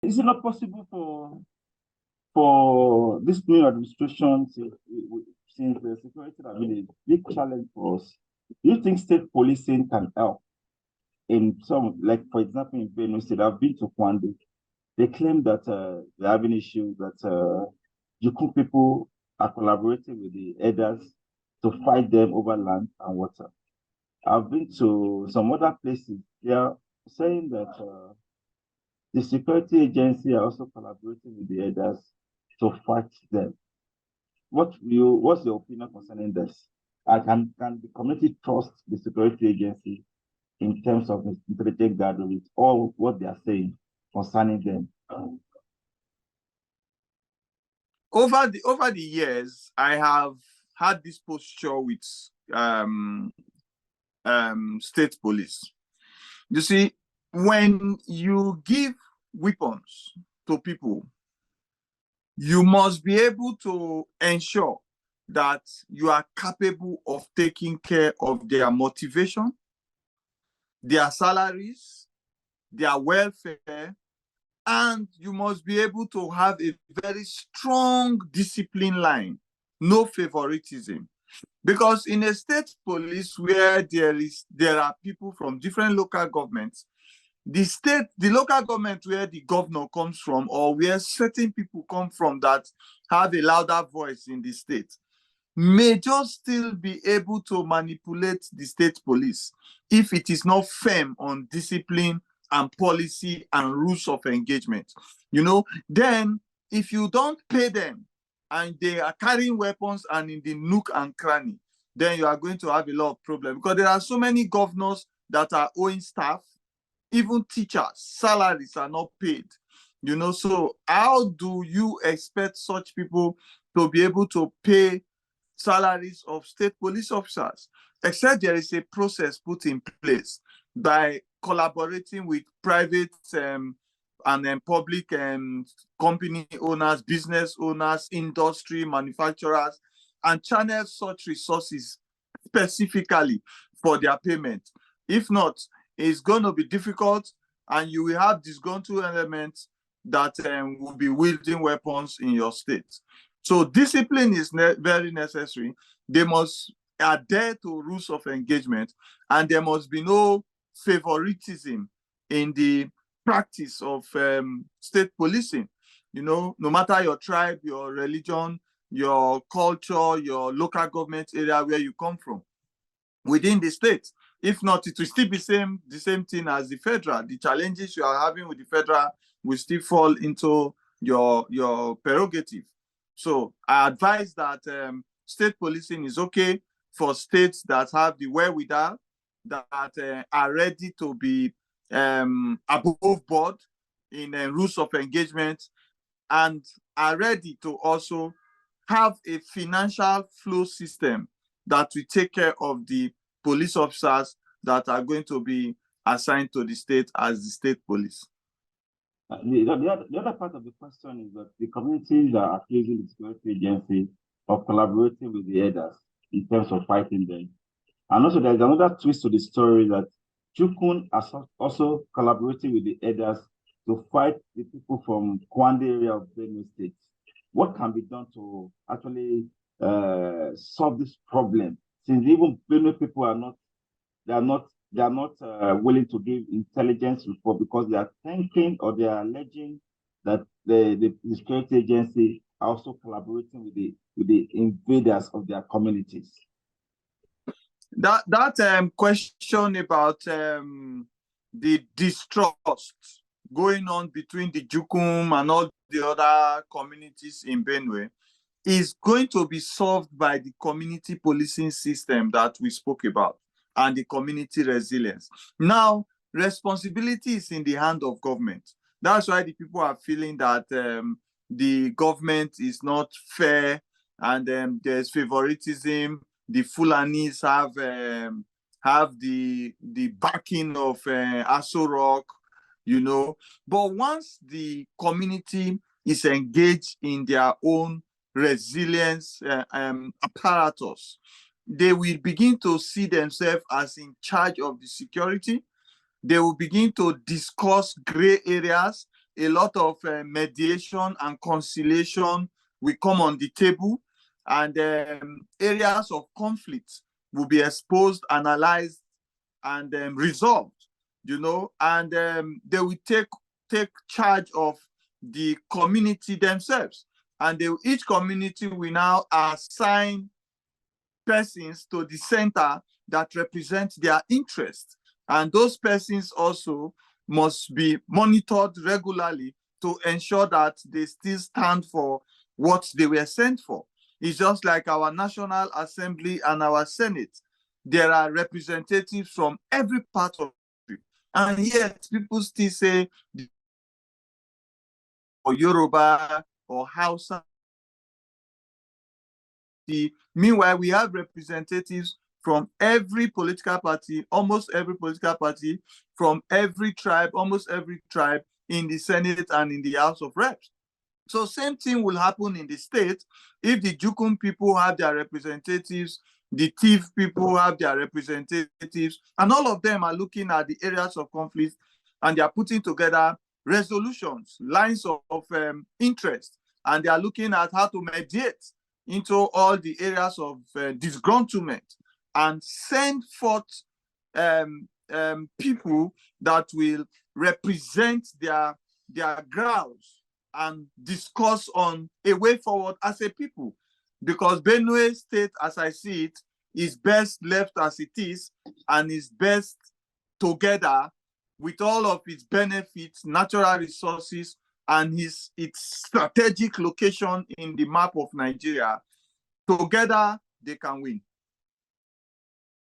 Is it not possible for this new administration, since the security has been a big challenge for us, do you think state policing can help? In some, like for example, in Benue State, I've been to Kwande. They claim that they're having issues that Jukun people are collaborating with the elders to fight them over land and water. I've been to some other places. They are saying that the security agency are also collaborating with the elders to fight them. What's your opinion concerning this? Can the community trust the security agency in terms of the intelligent gathering, all what they are saying concerning them? Over the years, I have had this posture with state police. You see, when you give weapons to people, you must be able to ensure that you are capable of taking care of their motivation, their salaries, their welfare, and you must be able to have a very strong discipline line, no favoritism. Because in a state police where there are people from different local governments, the local government where the governor comes from, or where certain people come from that have a louder voice in the state, may just still be able to manipulate the state police if it is not firm on discipline and policy and rules of engagement. Then if you don't pay them and they are carrying weapons and in the nook and cranny, then you are going to have a lot of problems, because there are so many governors that are owing staff, even teachers, salaries are not paid. So how do you expect such people to be able to pay salaries of state police officers, except there is a process put in place by collaborating with private and public company owners, business owners, industry, manufacturers, and channel such resources specifically for their payment. If not, it's going to be difficult, and you will have disgruntled elements that will be wielding weapons in your state. So discipline is very necessary. They must adhere to rules of engagement, and there must be no favoritism in the practice of state policing. No matter your tribe, your religion, your culture, your local government area where you come from within the state. If not, it will still be the same thing as the federal. The challenges you are having with the federal will still fall into your prerogative. So I advise that state policing is okay for states that have the wherewithal, that are ready to be above board in rules of engagement, and are ready to also have a financial flow system that will take care of the police officers that are going to be assigned to the state as the state police. The other part of the question is that the communities are accusing the security agency of collaborating with the elders in terms of fighting them. And also there's another twist to the story that Jukun are also collaborating with the elders to fight the people from Kwande area of Benue State. What can be done to actually solve this problem? Since even Benue people are not willing to give intelligence report, because they are thinking, or they are alleging that the security agency are also collaborating with the invaders of their communities. That question about the distrust going on between the Jukum and all the other communities in Benue is going to be solved by the community policing system that we spoke about, and the community resilience. Now, responsibility is in the hand of government. That's why the people are feeling that the government is not fair, and there's favoritism. The Fulanis have the backing of Aso Rock, But once the community is engaged in their own resilience apparatus, they will begin to see themselves as in charge of the security. They will begin to discuss gray areas a lot of mediation and conciliation will come on the table, and areas of conflict will be exposed, analyzed, and resolved, you know, and they will take charge of the community themselves. And each community will now assign persons to the center that represent their interests. And those persons also must be monitored regularly to ensure that they still stand for what they were sent for. It's just like our National Assembly and our Senate. There are representatives from every part of the country. And yet people still say, or Yoruba or Hausa. Meanwhile, we have representatives from every political party, almost every political party, from every tribe, almost every tribe in the Senate and in the House of Reps. So same thing will happen in the state. If the Jukun people have their representatives, the Tiv people have their representatives, and all of them are looking at the areas of conflict, and they are putting together resolutions, lines of interest, and they are looking at how to mediate into all the areas of disgruntlement and send forth people that will represent their grounds and discuss on a way forward as a people. Because Benue State, as I see it, is best left as it is, and is best together with all of its benefits, natural resources, and its strategic location in the map of Nigeria. Together, they can win.